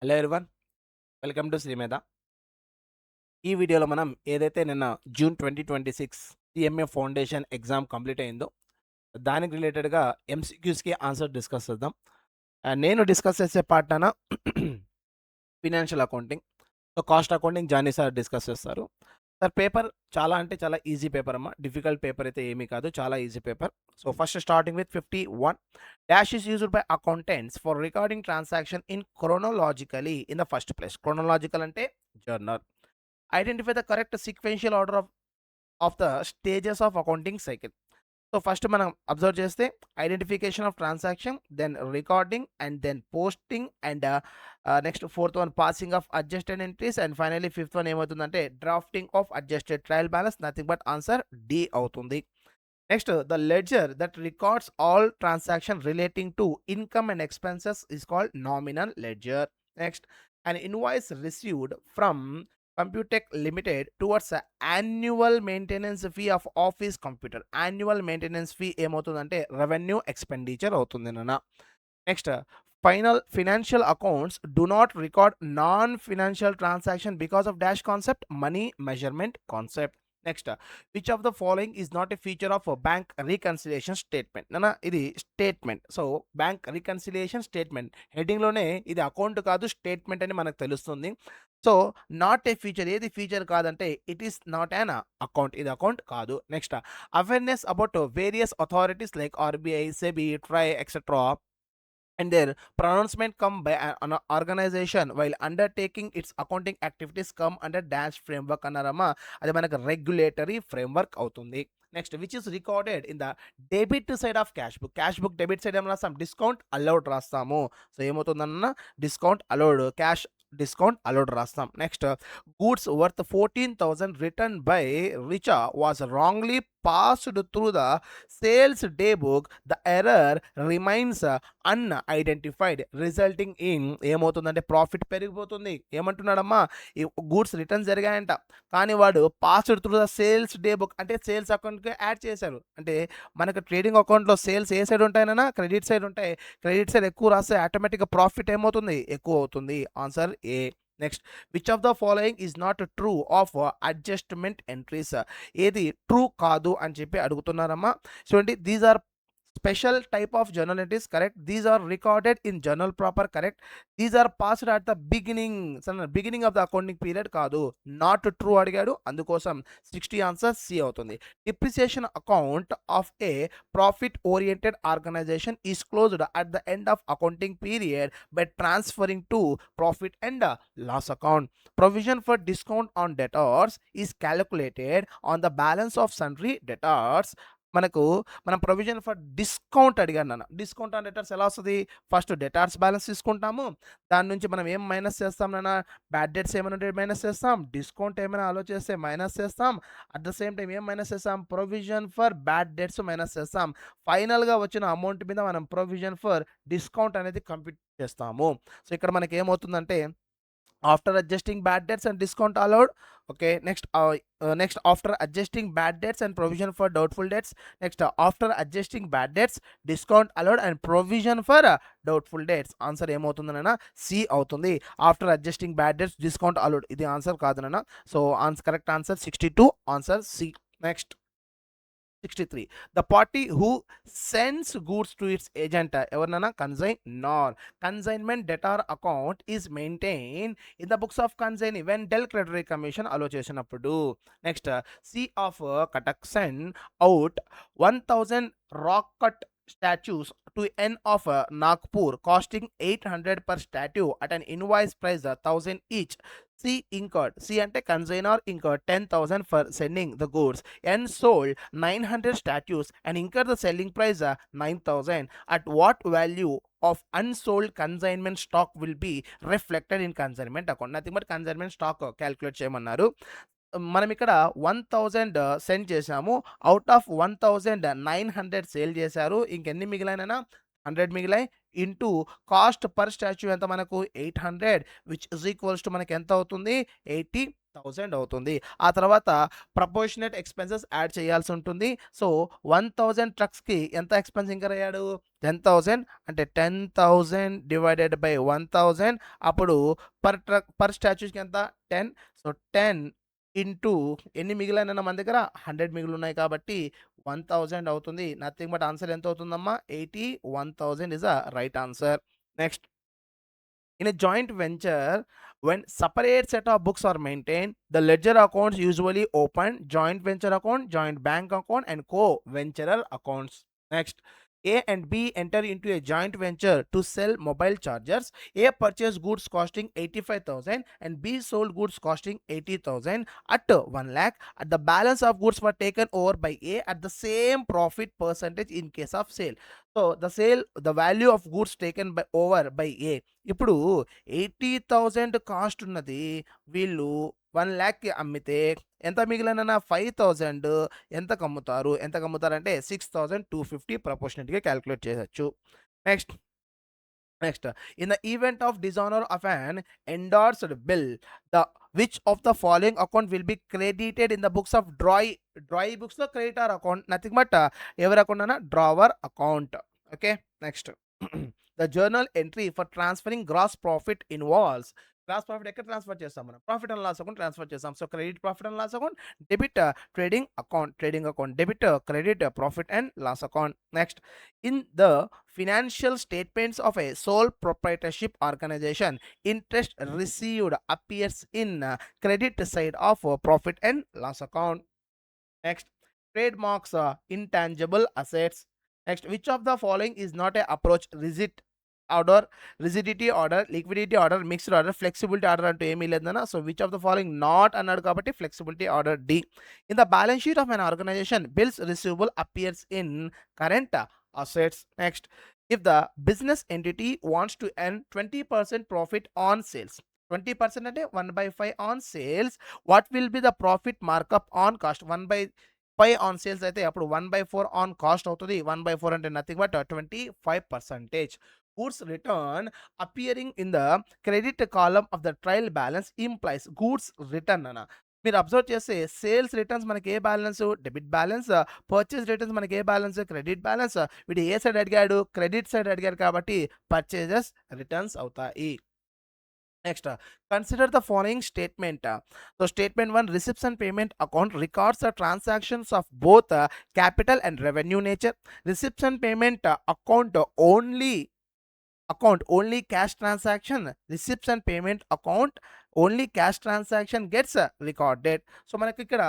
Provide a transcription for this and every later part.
Hello everyone. Welcome to Sri Medha. ఈ వీడియోలో మనం ఏదైతే నిన్న జూన్ 2026 సీఎంఏ ఫౌండేషన్ ఎగ్జామ్ కంప్లీట్ అయిందో, దానికి రిలేటెడ్‌గా ఎంసీక్యూస్‌కి ఆన్సర్ డిస్కస్ చేద్దాం. నేను డిస్కస్ చేసే పార్ట్‌న financial accounting. So, cost accounting Jani sir discuss చేస్తారు. సార్ పేపర్ చాలా అంటే చాలా ఈజీ పేపర్ అమ్మా. డిఫికల్ట్ పేపర్ అయితే ఏమీ కాదు. చాలా easy paper. So, first starting with 51 dash is used by accountants for recording transaction in chronologically in the first place. Chronological అంటే journal. Identify the correct sequential order of the stages of accounting cycle. So first మనం observe చేస్తే identification of transaction, then recording and then posting and next fourth one passing of adjusted entries and finally fifth one ఏమవుతుందంటే drafting of adjusted trial balance. Nothing but answer D అవుతుంది. Next the ledger that records all transaction relating to income and expenses is called nominal ledger. Next an invoice received from Computech Limited towards a annual maintenance fee of office computer. Annual maintenance fee ఏమవుతుందంటే revenue expenditure అవుతుంది నాన్న. Next final financial accounts do not record non financial transaction because of dash concept money measurement concept. Next which of the following is not a feature of bank reconciliation statement. నాన్న ఇది statement. So bank reconciliation statement హెడ్డింగ్లోనే ఇది account కాదు statement అని మనకు తెలుస్తుంది. So not a feature, ఏది feature కాదంటే it is not an account, ఇది అకౌంట్ కాదు. Next awareness about various authorities like RBI, SEBI, try etcetera and their pronouncement come by an organization while undertaking its accounting activities come under dash framework అన్నారమ్మా. అది మనకు regulatory framework అవుతుంది. Next which is recorded in the debit side of cash book. Cash book debit side ఏం రాస్తాం? Discount allowed రాస్తాము. So ఏమవుతుందన్న discount allowed, cash discount allowed రాస్తాం. Next goods worth 14,000 return by Richa was wrongly passed through the sales day book. The error remains unidentified resulting in ఏమవుతుందంటే profit పెరిగిపోతుంది. ఏమంటున్నాడమ్మా, ఈ goods return జరిగాయంట కానీ వాడు passed through the sales day book అంటే sales అకౌంట్కి యాడ్ చేశారు. అంటే మనకు ట్రేడింగ్ అకౌంట్లో సేల్స్ ఏ సైడ్ ఉంటాయన్నా? క్రెడిట్ సైడ్ ఉంటాయి. క్రెడిట్ సైడ్ ఎక్కువ రాస్తే ఆటోమేటిక్గా ప్రాఫిట్ ఏమవుతుంది? ఎక్కువ అవుతుంది. Answer A. Next which of the following is not true of adjustment entries. ఏది ట్రూ కాదు అని చెప్పి అడుగుతున్నారమ్మా. చూడండి, these are special type of journal entries, correct. These are recorded in journal proper, correct. These are passed at the beginning of the accounting period కాదు. Not true అడిగాడు, అందుకోసం 60 answer C అవుతుంది. Depreciation account of a profit oriented organization is closed at the end of accounting period by transferring to profit and loss account. Provision for discount on debtors is calculated on the balance of sundry debtors. మనం provision for discount అడిగాను నాన్న. Discount on debtors ఎలా వస్తుంది? First debtors balance తీసుకుంటాము, దాని నుంచి మనం ఏం మైనస్ చేస్తాం నాన్న? బ్యాడ్ డెట్స్ ఏమైనా ఉంటే మైనస్ చేస్తాం, డిస్కౌంట్ ఏమైనా ఆలోచిస్తే మైనస్ చేస్తాం, అట్ ద సేమ్ టైం ఏం మైనస్ చేస్తాం? Provision for bad debts minus చేస్తాం. ఫైనల్గా వచ్చిన అమౌంట్ మీద మనం ప్రొవిజన్ ఫర్ డిస్కౌంట్ అనేది కంప్లీట్ చేస్తాము. సో ఇక్కడ మనకి ఏమవుతుందంటే after adjusting bad debts and discount allowed, okay. Next after adjusting bad debts and provision for doubtful debts. Next after adjusting bad debts, discount allowed and provision for doubtful debts. Answer ఏమవుతుందన్నా? C అవుతుంది. After adjusting bad debts discount allowed, ఇది answer కాదన్నా. So correct answer 62, answer C. Next 63 the party who sends goods to its agent evarnana consignor. Consignment debtor account is maintained in the books of consignee when del creditory commission allow చేసినప్పుడు. Next C of Katak send out 1000 rock cut statues to N of Nagpur costing 800 per statue at an invoice price 1000 each. C incurred, C ante consignor incurred 10,000 for sending the goods. N sold 900 statues and incurred the selling price 9,000. At what value of unsold consignment stock will be reflected in consignment account? Nothing but consignment stock calculate చేయమన్నారు. మనం ఇక్కడ 1000 send చేసాము, out of 1900 sale చేశారు. ఇంకెన్ని మిగిలాయినా? 100 మిగిలాయి. Into cost per statue ఎంత మనకు 800 which is equals to మనకి ఎంత అవుతుంది 80,000 అవుతుంది. ఆ తర్వాత ప్రపోర్షనేట్ ఎక్స్పెన్సెస్ యాడ్ చేయాల్సి ఉంటుంది. సో 1000 ట్రక్స్కి ఎంత ఎక్స్పెన్స్ ఇంకర్ అయ్యాడు 10,000 అంటే 10,000 డివైడెడ్ బై 1000 అప్పుడు పర్ ట్రక్ పర్ స్టాచ్యూకి ఎంత 10. సో 10 ఇంటూ ఎన్ని మిగిలిన మన దగ్గర 100 మిగిలి ఉన్నాయి కాబట్టి 1000 అవుతుంది. నథింగ్ బట్ ఆన్సర్ ఎంత అవుతుందమ్మా 81,000 is a right answer. Next, in a joint venture, when separate set of books are maintained, the ledger accounts usually open joint venture account, joint bank account, and co-venturer accounts. Next, A and B enter into a joint venture to sell mobile chargers. A purchased goods costing 85,000 and B sold goods costing 80,000 at 1 lakh. At the balance of goods were taken over by A at the same profit percentage in case of sale. So the value of goods taken over by A. ఇప్పుడు 80,000 cost ఉన్నది, వీళ్ళు 1 lakh అమ్మితే ఎంత మిగిలిన 5,000 ఎంతకు అమ్ముతారంటే 6,250 ప్రపోర్షనేట్గా calculate చేయొచ్చు. Next, in the event of dishonor of an endorsed bill, the which of the following account will be credited in the books of dry books లో creditor account, nothing but ఎవరి account అన్న drawer account. Okay, next, the journal entry for transferring gross profit involves gross profit ఎక్కడ transfer చేస్తాం మనం profit and loss account transfer చేస్తాం. So credit profit and loss account, debit trading account, debit credit profit and loss account. Next, in the financial statements of a sole proprietorship organization, interest received appears in credit side of profit and loss account. Next, trademarks, intangible assets. Next, which of the following is not a approach rigidity order, liquidity order, mixed order, flexibility order అంటూ ఏమీ లేదన్నా. So which of the following not అన్నాడు కాబట్టి flexibility order D. In the balance sheet of an organization, bills receivable appears in current assets. Next, if the business entity wants to earn 20% profit on sales, 20% అంటే 1/5 on sales, what will be the profit markup on cost? 1/5 on sales అయితే అప్పుడు 1/4 on cost అవుతుంది. 1/4 అంటే nothing but 25%. Goods return appearing in the credit column of the trial balance implies goods return అన్న. మీరు observe చేస్తే sales returns మనకి ఏ balance debit balance, purchase returns మనకి ఏ బ్యాలెన్స్ క్రెడిట్ బ్యాలెన్స్. వీడు ఏ సైడ్ అడిగాడు క్రెడిట్ సైడ్ అడిగాడు కాబట్టి పర్చేజెస్ రిటర్న్స్ అవుతాయి. Next, consider the following statement. So statement 1, receipts and payment account records the transactions of both capital and revenue nature. Receipts and payment account only cash transaction, receipts and payment account only cash transaction gets recorded. So మనకి ఇక్కడ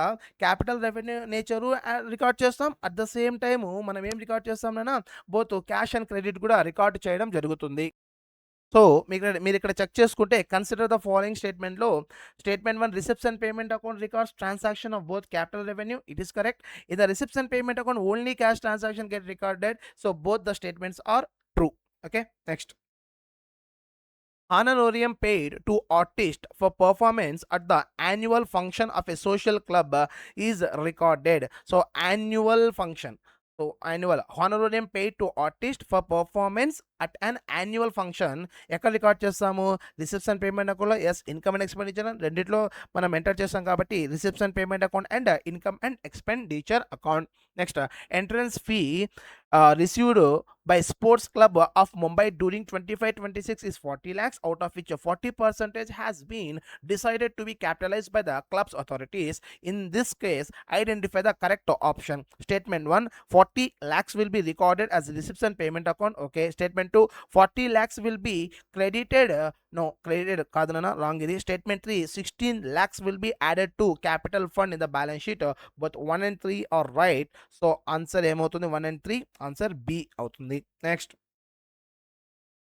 capital revenue nature record చేస్తాం, at the same time మనం ఏం record చేస్తాం both cash and credit కూడా record చేయడం జరుగుతుంది. So మీరు ఇక్కడ చెక్ చేసుకుంటే కన్సిడర్ ద ఫాలోయింగ్ స్టేట్మెంట్లో statement 1, receipts and payment account records transaction of both capital revenue, it is correct. In the receipts and payment account only cash transaction get recorded. So both the statements are true. Okay, next, honorarium paid to artist for performance at the annual function of a social club is recorded. So annual function, so annual honorarium paid to artist for performance at an annual function ఎక్కడ record చేస్తాము receipts and payment అకౌంట్లో. Yes, income and expenditure రెండిట్లో మనం enter చేస్తాం కాబట్టి receipts and payment account and income and expenditure account. Next, entrance fee received by Sports Club of Mumbai during 25-26 is 40 lakhs, out of which 40% has been decided to be capitalized by the club's authorities. In this case, identify the correct option. Statement 1, 40 lakhs will be recorded as receipts and payment account. Okay. Statement 2, 40 lakhs will be credited. No, credited kadana, wrong idi. Statement 3, 16 lakhs will be added to capital fund in the balance sheet. Both 1 and 3 are right. So answer ఏమవుతుంది 1 and 3, answer B అవుతుంది. Next,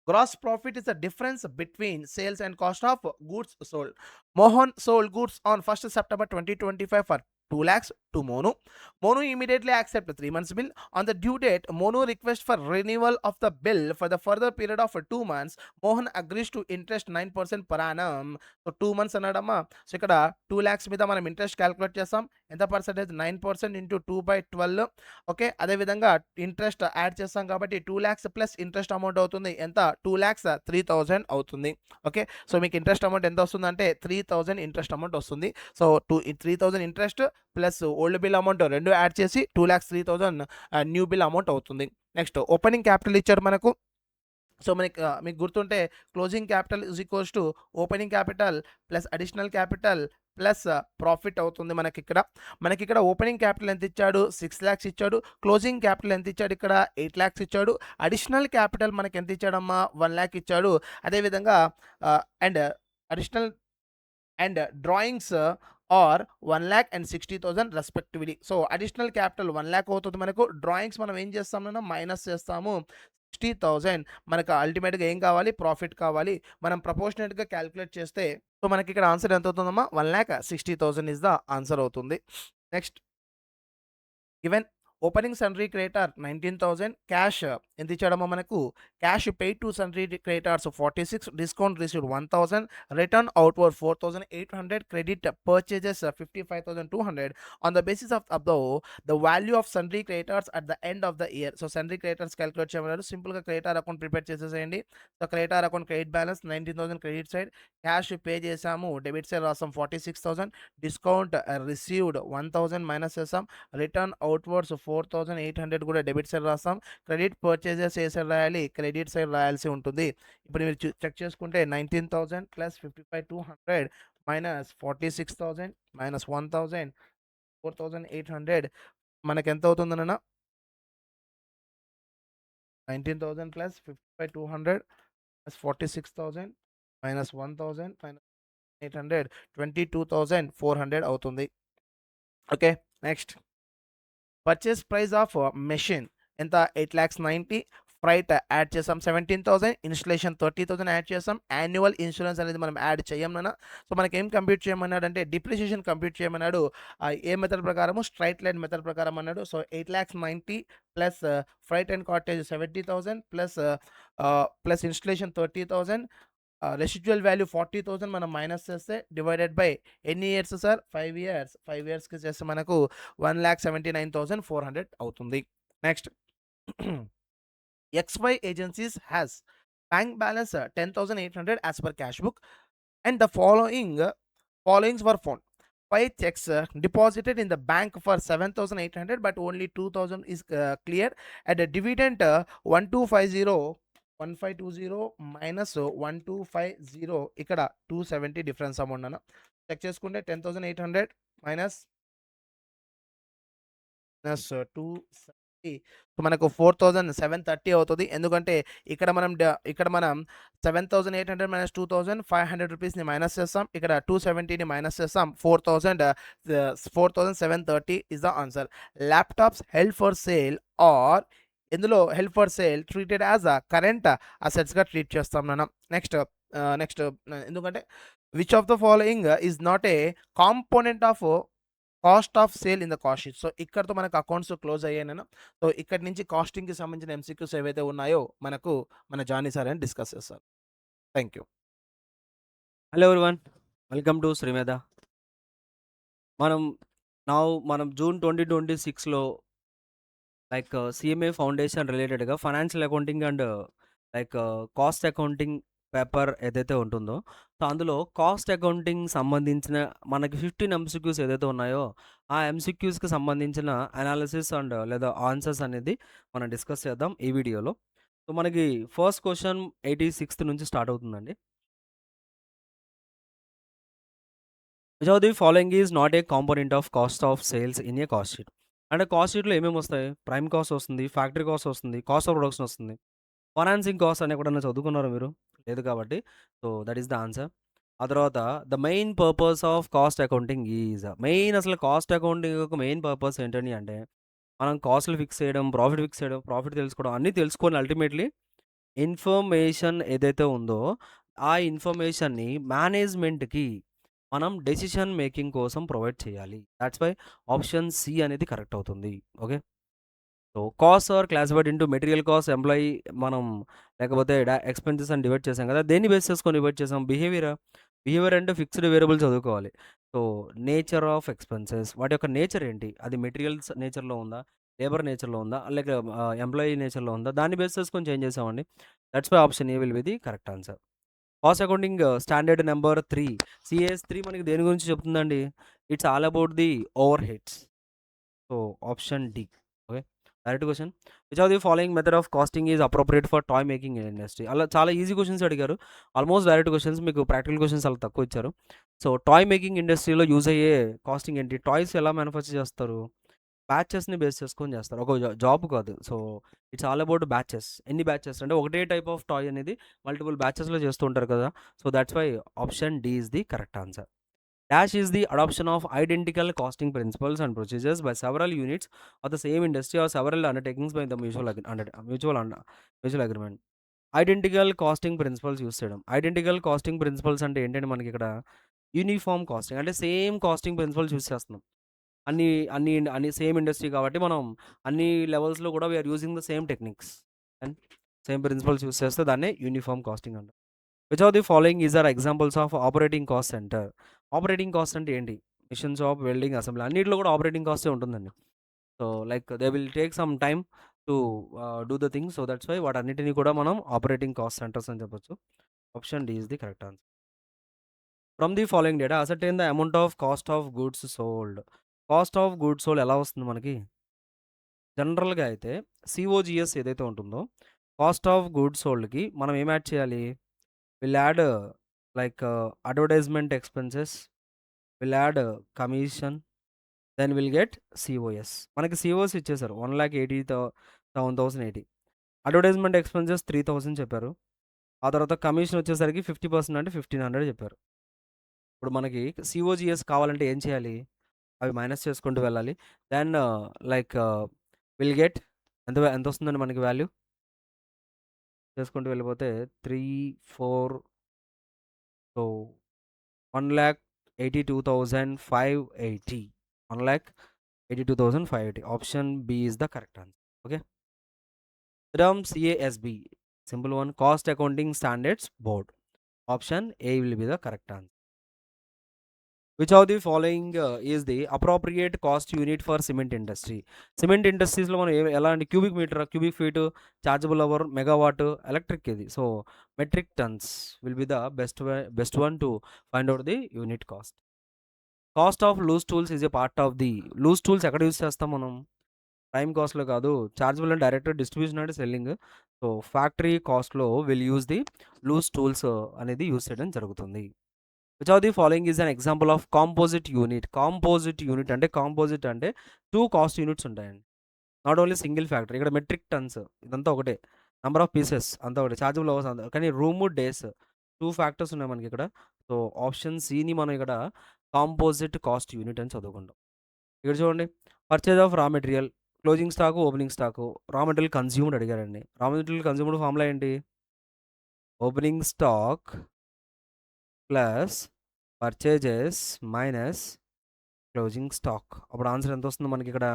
gross profit is the difference between sales and cost of goods sold. Mohan sold goods on 1st September 2025 for 2 lakhs. to Monu. Monu immediately accepts 3 months bill. On the due date, Monu requests for renewal of the bill for the further period of 2 months. Mohan agrees to interest 9% per annum. So 2 months అన్నాడమ్మా. So ఇక్కడ 2 lakhs మీద మనం interest calculate చేస్తాం. ఎంత percentage? 9% into 2/12. Okay, అదేవిధంగా interest add చేస్తాం కాబట్టి 2 lakhs plus interest amount అవుతుంది. ఎంత? 2,03,000 అవుతుంది. ఓకే, సో మీకు ఇంట్రెస్ట్ అమౌంట్ ఎంత వస్తుందంటే 3,000 ఇంట్రెస్ట్ అమౌంట్ వస్తుంది. So 3,000 interest plus old bill amount రెండు యాడ్ చేసి 2,03,000 న్యూ బిల్ అమౌంట్ అవుతుంది. నెక్స్ట్ ఓపెనింగ్ క్యాపిటల్ ఇచ్చాడు మనకు. సో మనకి మీకు గుర్తుంటే closing capital is equals to opening capital plus additional capital plus profit అవుతుంది. మనకి ఇక్కడ ఓపెనింగ్ క్యాపిటల్ ఎంత ఇచ్చాడు? 6 lakhs ఇచ్చాడు. క్లోజింగ్ క్యాపిటల్ ఎంత ఇచ్చాడు? ఇక్కడ 8 lakhs ఇచ్చాడు. అడిషనల్ క్యాపిటల్ మనకి ఎంత ఇచ్చాడమ్మా? 1 lakh ఇచ్చాడు. అదేవిధంగా and additional and drawings are 1,60,000 respectively. So additional capital 1 lakh అవుతుంది మనకు. డ్రాయింగ్స్ మనం ఏం చేస్తామన్నా మైనస్ చేస్తాము. 60,000 మనకు అల్టిమేట్గా ఏం కావాలి? ప్రాఫిట్ కావాలి. మనం ప్రపోర్షనేట్గా క్యాలిక్యులేట్ చేస్తే సో మనకి ఇక్కడ ఆన్సర్ ఎంత అవుతుందమ్మా? 1,60,000 ఇస్ ద ఆన్సర్ అవుతుంది. Next given opening సన్రీ creditor 19,000, cash ఎంత ఇచ్చాడమ్మా మనకు? Cash paid to సన్రీ creditors 46, discount received 1,000, return outward 4,800, credit purchases 55,200. On the basis of above the value of సన్రీ creditors at the end of the year. So సన్రీ creditors calculate చేయమన్నారు. సింపుల్గా creditor account prepare చేసేసేయండి. So creditor account credit balance 19,000 credit side, cash pay చేసాము, debit side రాసాం 46,000, discount received 1,000 minus చేసాం, return outwards 4,800 కూడా debit side రాస్తాం, credit purchases ఏ side రాయాలి? Credit side రాయాల్సి ఉంటుంది. ఇప్పుడు మీరు చెక్ చేసుకుంటే 19,000 ప్లస్ 55,200 మైనస్ 46,000 మైనస్ 1,000 4,800 మనకి ఎంత అవుతుందన్న? 19,000 ప్లస్ 55,200 ప్లస్ 46,000 మైనస్ 1,000 మైనస్ 800 22,400 అవుతుంది. Okay, next purchase price of machine ఎంత? 8,90,000. ఫ్రైట్ యాడ్ చేసాం 17,000, ఇన్స్టలేషన్ 30,000 యాడ్ చేసాం, యాన్యువల్ ఇన్సూరెన్స్ అనేది మనం యాడ్ చేయమన్నా. సో మనకి ఏం కంప్యూట్ చేయమన్నాడు అంటే డిప్రిసియేషన్ కంప్యూట్ చేయమన్నాడు. ఏ మెథడ్ ప్రకారము? స్ట్రైట్ లైన్ మెథడ్ ప్రకారం అన్నాడు. So 8,90,000 plus freight and cartage 70,000 plus installation 30,000, residual value 40,000 మనం మైనస్ చేస్తే డివైడెడ్ బై ఎన్ని ఇయర్స్ సార్? 5 years. 5 yearsకి చేస్తే మనకు 1,79,400 అవుతుంది. Next XY agencies has bank balance 10,800 as per cash book and the followings were found. 5 checks deposited in the bank for 7,800 but only 2,000 is cleared at a dividend 1520 minus 1250 ఇక్కడ 270 difference amount అన్న. Check చేసుకుంటే 10,800 minus 270 మనకు 4,730 అవుతుంది. ఎందుకంటే ఇక్కడ మనం 7,800 minus 2,500 రూపీస్ని minus చేస్తాం, ఇక్కడ 270ని మైనస్ చేస్తాం, 4,730 is the answer. Laptops held for sale are ఇందులో held for sale treated as a current అసెట్స్గా ట్రీట్ చేస్తాం నాన్న. నెక్స్ట్ ఎందుకంటే which of the following is not a component of cost of sale in the cost sheet. So ఇక్కడతో మనకు accounts close అయ్యాను. So ఇక్కడ నుంచి కాస్టింగ్కి సంబంధించిన MCQs ఏవైతే ఉన్నాయో మనకు మన జానీ సార్ అని డిస్కస్ చేస్తారు. Thank you. Hello everyone, welcome to Sri Medha. మనం జూన్ 2026లో లైక్ CMA ఫౌండేషన్ రిలేటెడ్గా financial accounting and like cost accounting paper ఏదైతే ఉంటుందో, సో అందులో కాస్ట్ అకౌంటింగ్ సంబంధించిన మనకి 15 MCQs ఏదైతే ఉన్నాయో ఆ MCQస్కి సంబంధించిన అనాలిసిస్ అండ్ లేదా ఆన్సర్స్ అనేది మనం డిస్కస్ చేద్దాం ఈ వీడియోలో. సో మనకి ఫస్ట్ క్వశ్చన్ 86th నుంచి స్టార్ట్ అవుతుందండి. Which of the following is not a component of cost of sales in a cost sheet. అంటే కాస్ట్ షీట్లో ఏమేమి వస్తాయి? ప్రైమ్ కాస్ట్ వస్తుంది, ఫ్యాక్టరీ కాస్ట్ వస్తుంది, కాస్ట్ ఆఫ్ ప్రొడక్షన్ వస్తుంది. ఫైనాన్సింగ్ కాస్ట్ అని ఎక్కడన్నా చదువుకున్నారా మీరు? లేదు కాబట్టి so that is the answer. ఆ తర్వాత the main purpose of cost accounting is, main అసలు కాస్ట్ అకౌంటింగ్ యొక్క మెయిన్ పర్పస్ ఏంటని అంటే మనం కాస్ట్లు ఫిక్స్ చేయడం, ప్రాఫిట్ ఫిక్స్ చేయడం, ప్రాఫిట్ తెలుసుకోవడం అన్నీ తెలుసుకొని అల్టిమేట్లీ ఇన్ఫర్మేషన్ ఏదైతే ఉందో ఆ ఇన్ఫర్మేషన్ని మేనేజ్మెంట్కి మనం డెసిషన్ మేకింగ్ కోసం ప్రొవైడ్ చేయాలి. థాట్స్ వై ఆప్షన్ సి అనేది కరెక్ట్ అవుతుంది. Okay. So cost are classified into material cost, employee మనం లేకపోతే ఎక్స్‌పెన్సెస్ అని డివైడ్ చేసాం కదా! దేన్ని బేస్ చేసుకొని డివైడ్ చేసాం? బిహేవియరా? బిహేవియర్ అంటే ఫిక్స్డ్ వేరియబుల్ చదువుకోవాలి. సో నేచర్ ఆఫ్ ఎక్స్‌పెన్సెస్ వాటి యొక్క నేచర్ ఏంటి? అది మెటీరియల్స్ నేచర్‌లో ఉందా? లేబర్ నేచర్‌లో ఉందా? లేక ఎంప్లాయీ నేచర్‌లో ఉందా? దాన్ని బేస్ చేసుకొని చేంజ్ చేసామండి. That's why option A will be the correct answer. Cost accounting standard number 3 CAS 3 మనకి దేని గురించి చెప్తుందండి? It's all about the overheads. So option D. Okay. Direct question. Which of the following method of costing is appropriate for toy making industry? అలా చాలా easy questions అడిగారు. Almost direct questions, మీకు practical questions చాలా తక్కువ ఇచ్చారు. So toy making ఇండస్ట్రీలో use అయ్యే casting ఏంటి? టాయ్స్ ఎలా మ్యానుఫ్యాక్చర్ చేస్తారు? బ్యాచెస్‌ని బేస్ చేసుకొని చేస్తారు. ఒక జాబ్ కాదు. So it's all about batches. ఎన్ని బ్యాచెస్ అంటే ఒకటే టైప్ ఆఫ్ టాయ్ అనేది మల్టిపుల్ బ్యాచెస్‌లో చేస్తూ ఉంటారు కదా! So that's why option D is the correct answer. Dash is the adoption of identical costing principles and procedures by several units of the same industry or several undertakings by the mutual agreement. Identical costing principles use చేయడం. Identical costing principles అంటే ఏంటంటే మనకి ఇక్కడ uniform costing అంటే same costing principles use చేస్తున్నాం. అన్ని అన్ని అన్ని సేమ్ ఇండస్ట్రీ కాబట్టి మనం అన్ని లెవెల్స్‌లో కూడా we are using the same techniques and same principles use చేస్తే దాన్నే యూనిఫార్మ్ కాస్టింగ్ అంటారు. Which of the following is are examples of operating cost center? Operating cost అంటే ఏంటి? మిషన్ షాప్, వెల్డింగ్, అసెంబ్లీ అన్నిట్లో కూడా ఆపరేటింగ్ కాస్టే ఉంటుందండి. So like they will take some time to do the things. So that's why వాటన్నిటిని కూడా మనం operating cost centers అని చెప్పొచ్చు. Option D is the correct answer. From the following data ascertain the amount of cost of goods sold. Cost of goods sold ఎలా వస్తుంది మనకి? జనరల్‌గా అయితే సిఓజిఎస్ ఏదైతే ఉంటుందో కాస్ట్ ఆఫ్ గూడ్స్ సోల్డ్‌కి మనం ఏం యాడ్ చేయాలి? Will add like advertisement expenses, will add commission, then will get COS. మనకి సిఓఎస్ ఇచ్చేసారు 1,80,780. అడ్వర్టైజ్మెంట్ ఎక్స్‌పెన్సెస్ 3,000 చెప్పారు. ఆ తర్వాత కమిషన్ వచ్చేసరికి 50% అంటే 1,500 చెప్పారు. ఇప్పుడు మనకి సిఓజిఎస్ కావాలంటే ఏం చేయాలి? అవి మైనస్ చేసుకుంటూ వెళ్ళాలి. దెన్ లైక్ విల్ గెట్ ఎంతొస్తుందండి మనకి వాల్యూ? చేసుకుంటూ వెళ్ళిపోతే 3, 4 so 1,82,580. 1,82,580. Option B is the correct answer. Okay. Term CASB. Simple one. Cost Accounting Standards Board. Option A will be the correct answer. Which of the following is the appropriate cost unit for cement industry? Cement industries లో మనం ఎలా అంటే cubic metre, cubic feet, chargeable hour, megawatt, electric ఇది. So metric tons will be the best one to find out the unit cost. Cost of loose tools is a part of the. Loose tools ఎక్కడ use చేస్తాం మనం? Prime కాస్ట్‌లో కాదు. Chargeable and direct distribution and selling. So factory కాస్ట్‌లో will use the loose tools అనేది use చేయడం జరుగుతుంది. Which of the following is an example of composite unit? Composite unit అంటే కాంపోజిట్ అంటే 2 కాస్ట్ యూనిట్స్ ఉంటాయండి. Not only single factory. ఇక్కడ metric tons ఇదంతా ఒకటే. నంబర్ ఆఫ్ పీసెస్ అంతా ఒకటే. చార్జబుల్ అవర్స్ అంతా కానీ రూము, డేస్ 2 ఫ్యాక్టర్స్ ఉన్నాయి మనకిక్కడ. సో ఆప్షన్ సిని మనం ఇక్కడ కాంపోజిట్ కాస్ట్ యూనిట్ అని చదువుకుంటాం. ఇక్కడ చూడండి, purchase of raw material, closing stock, opening stock, raw material consumed అడిగారండి. రా మెటీరియల్ కన్జ్యూమ్డ్ ఫార్ములా ఏంటి? Opening stock plus purchases minus closing stock. అప్పుడు ఆన్సర్ ఎంత వస్తుంది మనకి ఇక్కడ?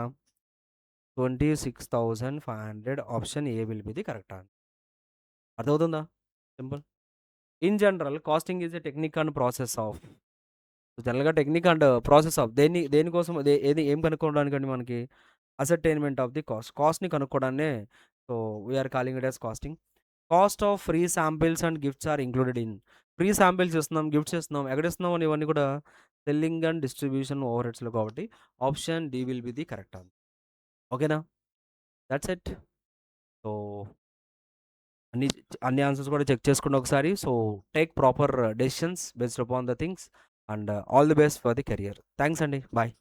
26,500. Option A will be the correct answer. అర్థమవుతుందా? Simple. In general costing is a technique and process of. జనరల్‌గా technique and process of దేనికోసం ఏం కనుక్కోవడానికండి మనకి? Ascertainment of the cost. కాస్ట్‌ని కనుక్కోవడాన్నే so we are calling it as costing. Cost of free samples and gifts are included in. Free samples ఇస్తున్నాం, gifts ఇస్తున్నాం. ఎక్కడ ఇస్తున్నాం అని ఇవన్నీ కూడా సెల్లింగ్ అండ్ డిస్ట్రిబ్యూషన్ ఓవర్ హెడ్స్‌లో కాబట్టి option D will be the correct answer. ఓకేనా? That's it. సో అన్ని అన్ని ఆన్సర్స్ కూడా చెక్ చేసుకోండి ఒకసారి. So take proper decisions based upon the things and all the best for the career. Thanks అండి. బాయ్.